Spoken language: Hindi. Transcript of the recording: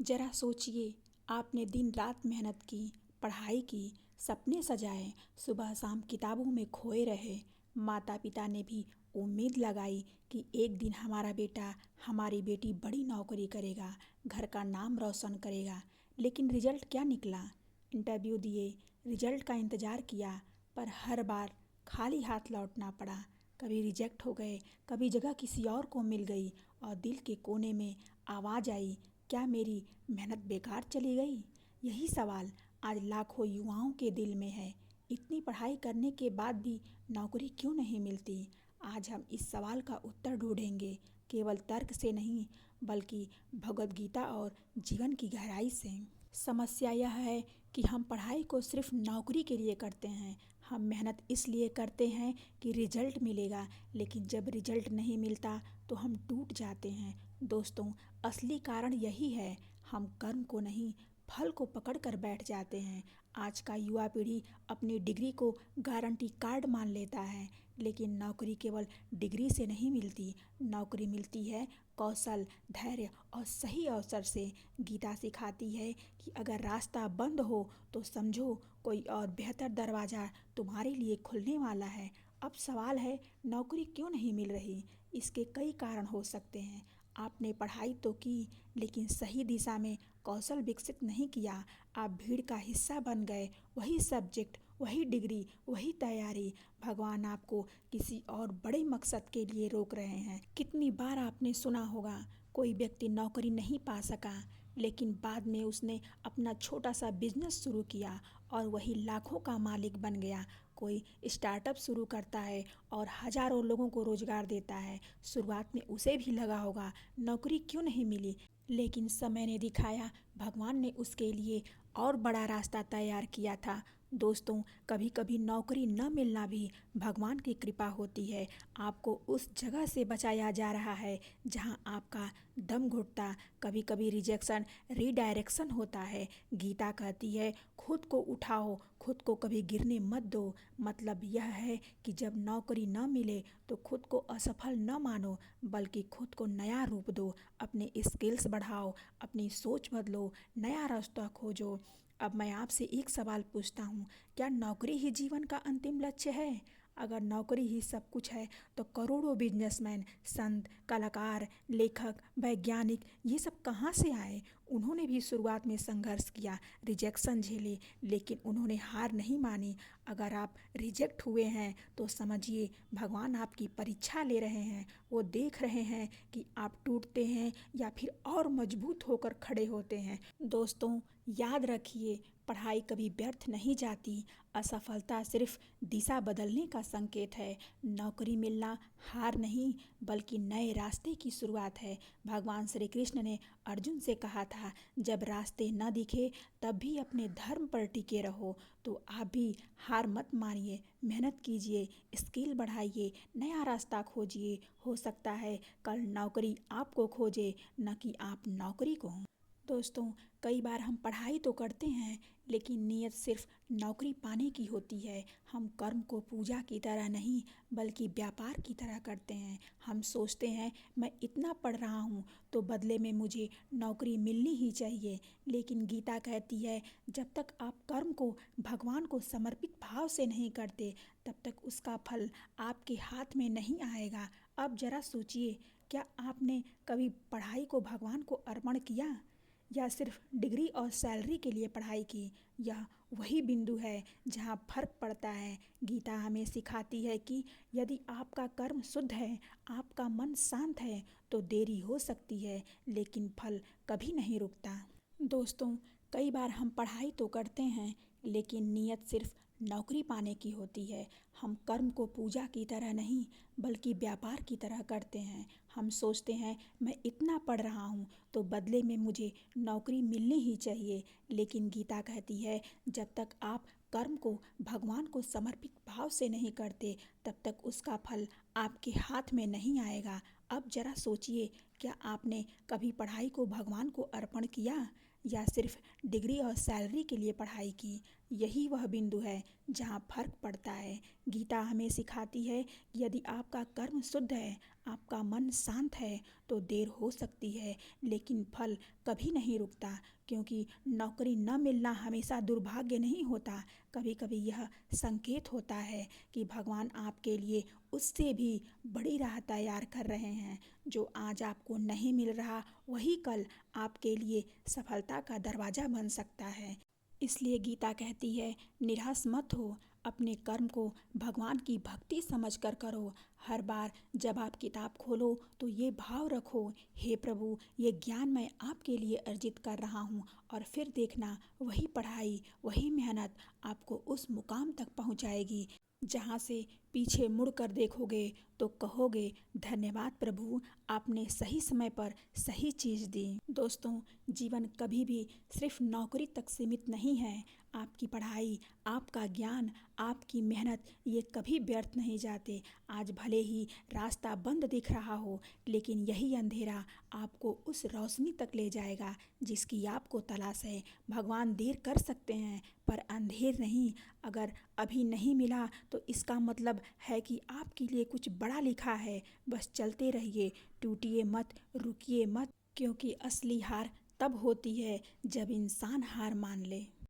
जरा सोचिए, आपने दिन रात मेहनत की, पढ़ाई की, सपने सजाए, सुबह शाम किताबों में खोए रहे। माता पिता ने भी उम्मीद लगाई कि एक दिन हमारा बेटा, हमारी बेटी बड़ी नौकरी करेगा, घर का नाम रोशन करेगा। लेकिन रिजल्ट क्या निकला? इंटरव्यू दिए, रिजल्ट का इंतज़ार किया, पर हर बार खाली हाथ लौटना पड़ा। कभी रिजेक्ट हो गए, कभी जगह किसी और को मिल गई और दिल के कोने में आवाज़ आई, क्या मेरी मेहनत बेकार चली गई? यही सवाल आज लाखों युवाओं के दिल में है। इतनी पढ़ाई करने के बाद भी नौकरी क्यों नहीं मिलती? आज हम इस सवाल का उत्तर ढूंढेंगे, केवल तर्क से नहीं, बल्कि भगवद गीता और जीवन की गहराई से। समस्या यह है कि हम पढ़ाई को सिर्फ नौकरी के लिए करते हैं। हम मेहनत इसलिए करते हैं कि रिजल्ट मिलेगा, लेकिन जब रिजल्ट नहीं मिलता तो हम टूट जाते हैं। दोस्तों, असली कारण यही है, हम कर्म को नहीं, फल को पकड़ कर बैठ जाते हैं। आज का युवा पीढ़ी अपनी डिग्री को गारंटी कार्ड मान लेता है, लेकिन नौकरी केवल डिग्री से नहीं मिलती। नौकरी मिलती है कौशल, धैर्य और सही अवसर से। गीता सिखाती है कि अगर रास्ता बंद हो तो समझो कोई और बेहतर दरवाज़ा तुम्हारे लिए खुलने वाला है। अब सवाल है, नौकरी क्यों नहीं मिल रही? इसके कई कारण हो सकते हैं। आपने पढ़ाई तो की, लेकिन सही दिशा में कौशल विकसित नहीं किया। आप भीड़ का हिस्सा बन गए, वही सब्जेक्ट, वही डिग्री, वही तैयारी। भगवान आपको किसी और बड़े मकसद के लिए रोक रहे हैं। कितनी बार आपने सुना होगा, कोई व्यक्ति नौकरी नहीं पा सका, लेकिन बाद में उसने अपना छोटा सा बिजनेस शुरू किया और वही लाखों का मालिक बन गया। कोई स्टार्टअप शुरू करता है और हजारों लोगों को रोजगार देता है। शुरुआत में उसे भी लगा होगा, नौकरी क्यों नहीं मिली, लेकिन समय ने दिखाया, भगवान ने उसके लिए और बड़ा रास्ता तैयार किया था। दोस्तों, कभी कभी नौकरी न मिलना भी भगवान की कृपा होती है। आपको उस जगह से बचाया जा रहा है जहां आपका दम घुटता। कभी कभी रिजेक्शन रीडायरेक्शन होता है। गीता कहती है, खुद को उठाओ, खुद को कभी गिरने मत दो। मतलब यह है कि जब नौकरी न मिले तो खुद को असफल न मानो, बल्कि खुद को नया रूप दो। अपने स्किल्स बढ़ाओ, अपनी सोच बदलो, नया रास्ता खोजो। अब मैं आपसे एक सवाल पूछता हूँ, क्या नौकरी ही जीवन का अंतिम लक्ष्य है? अगर नौकरी ही सब कुछ है तो करोड़ों बिजनेसमैन, संत, कलाकार, लेखक, वैज्ञानिक ये सब कहाँ से आए? उन्होंने भी शुरुआत में संघर्ष किया, रिजेक्शन झेले, लेकिन उन्होंने हार नहीं मानी। अगर आप रिजेक्ट हुए हैं तो समझिए भगवान आपकी परीक्षा ले रहे हैं। वो देख रहे हैं कि आप टूटते हैं या फिर और मजबूत होकर खड़े होते हैं। दोस्तों, याद रखिए, पढ़ाई कभी व्यर्थ नहीं जाती। असफलता सिर्फ दिशा बदलने का संकेत है। नौकरी मिलना हार नहीं, बल्कि नए रास्ते की शुरुआत है। भगवान श्री कृष्ण ने अर्जुन से कहा था, जब रास्ते न दिखे तब भी अपने धर्म पर टिके रहो। तो आप भी हार मत मानिए, मेहनत कीजिए, स्किल बढ़ाइए, नया रास्ता खोजिए। हो सकता है कल नौकरी आपको खोजे, न कि आप नौकरी को। दोस्तों, कई बार हम पढ़ाई तो करते हैं, लेकिन नीयत सिर्फ नौकरी पाने की होती है। हम कर्म को पूजा की तरह नहीं, बल्कि व्यापार की तरह करते हैं। हम सोचते हैं, मैं इतना पढ़ रहा हूँ तो बदले में मुझे नौकरी मिलनी ही चाहिए। लेकिन गीता कहती है, जब तक आप कर्म को भगवान को समर्पित भाव से नहीं करते, तब तक उसका फल आपके हाथ में नहीं आएगा। अब जरा सोचिए, क्या आपने कभी पढ़ाई को भगवान को अर्पण किया, या सिर्फ डिग्री और सैलरी के लिए पढ़ाई की? यह वही बिंदु है जहाँ फर्क पड़ता है। गीता हमें सिखाती है कि यदि आपका कर्म शुद्ध है, आपका मन शांत है, तो देरी हो सकती है, लेकिन फल कभी नहीं रुकता। दोस्तों, कई बार हम पढ़ाई तो करते हैं, लेकिन नीयत सिर्फ नौकरी पाने की होती है। हम कर्म को पूजा की तरह नहीं, बल्कि व्यापार की तरह करते हैं। हम सोचते हैं, मैं इतना पढ़ रहा हूँ तो बदले में मुझे नौकरी मिलनी ही चाहिए। लेकिन गीता कहती है, जब तक आप कर्म को भगवान को समर्पित भाव से नहीं करते, तब तक उसका फल आपके हाथ में नहीं आएगा। अब जरा सोचिए, क्या आपने कभी पढ़ाई को भगवान को अर्पण किया, या सिर्फ डिग्री और सैलरी के लिए पढ़ाई की? यही वह बिंदु है जहाँ फर्क पड़ता है। गीता हमें सिखाती है कि यदि आपका कर्म शुद्ध है, आपका मन शांत है, तो देर हो सकती है, लेकिन फल कभी नहीं रुकता, क्योंकि नौकरी न मिलना हमेशा दुर्भाग्य नहीं होता। कभी कभी यह संकेत होता है कि भगवान आपके लिए उससे भी बड़ी राह तैयार कर रहे हैं। जो आज आपको नहीं मिल रहा, वही कल आपके लिए सफलता का दरवाज़ा बन सकता है। इसलिए गीता कहती है, निराश मत हो, अपने कर्म को भगवान की भक्ति समझकर करो। हर बार जब आप किताब खोलो तो ये भाव रखो, हे प्रभु, ये ज्ञान मैं आपके लिए अर्जित कर रहा हूँ। और फिर देखना, वही पढ़ाई, वही मेहनत आपको उस मुकाम तक पहुँचाएगी जहाँ से पीछे मुड़कर देखोगे तो कहोगे, धन्यवाद प्रभु, आपने सही समय पर सही चीज़ दी। दोस्तों, जीवन कभी भी सिर्फ नौकरी तक सीमित नहीं है। आपकी पढ़ाई, आपका ज्ञान, आपकी मेहनत, ये कभी व्यर्थ नहीं जाते। आज भले ही रास्ता बंद दिख रहा हो, लेकिन यही अंधेरा आपको उस रोशनी तक ले जाएगा जिसकी आपको तलाश है। भगवान देर कर सकते हैं, पर अंधेर नहीं। अगर अभी नहीं मिला तो इसका मतलब है कि आपके लिए कुछ बड़ा लिखा है। बस चलते रहिए, टूटिए मत, रुकिए मत, क्योंकि असली हार तब होती है जब इंसान हार मान ले।